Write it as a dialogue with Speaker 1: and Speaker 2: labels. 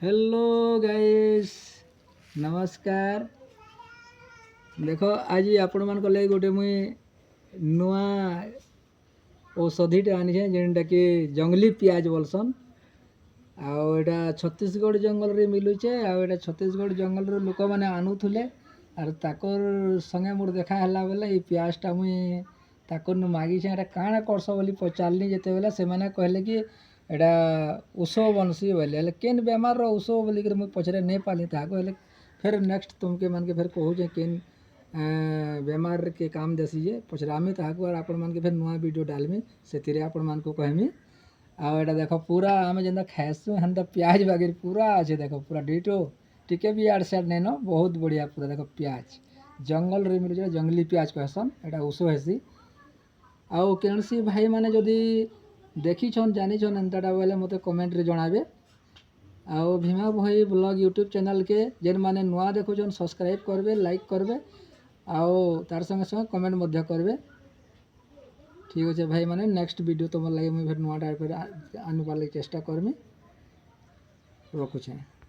Speaker 1: Hello guys नमस्कार। देख आज आपण मान लगे गोटे मुई नुआ औषधिटे आनी जेनटा कि जंगली प्याज बोलसन। आटा छत्तीसगढ़ जंगल रे मिलुचे। आटा छत्तीसगढ़ जंगल रो लोक मैंने आनुले आर ताकर संगे मोर देखा है बेले ये प्याजटा मुई ताकर मागिचे काଣା करस बोली पचारली जिते बेले से मैंने कहले कि एटा ऊष बनसी बोले केन बेमार ऊष बोलिक मुझे पचरे नहीं पाली था कहले फिर नेक्स्ट तुमके मन के फिर कहूचे केन बेमार के काम देसी जे पचरामी ताकू और आपण मन के फिर नुआ वीडियो डालमी से आपण मन को कहमी। आटा देख पूरा आम जेनता खाएसु हेन्ता प्याज बागिर पूरा अच्छे देख पूरा डिटो टिके भी आड़ साइड नहीं न बहुत बढ़िया पूरा देख प्याज जंगल रे मिले जंगली प्याज कहसन एटा ऊष हेसी। आउ कौनसी भाई माने जदि देखीछन जानीछन एंताटा बोले मते कमेंट रे जणाबे। आउ भीमा भाई ब्लॉग यूट्यूब चैनल के जेन माने नुआ देखुछन सब्सक्राइब करबे लाइक करबे आउ तार संगे संगे कमेंट मध्य करबे। ठीक अच्छे भाई माने नेक्स्ट वीडियो तुम लगे मुझे नुआटा आने वाले चेष्टा करमी रखुछे।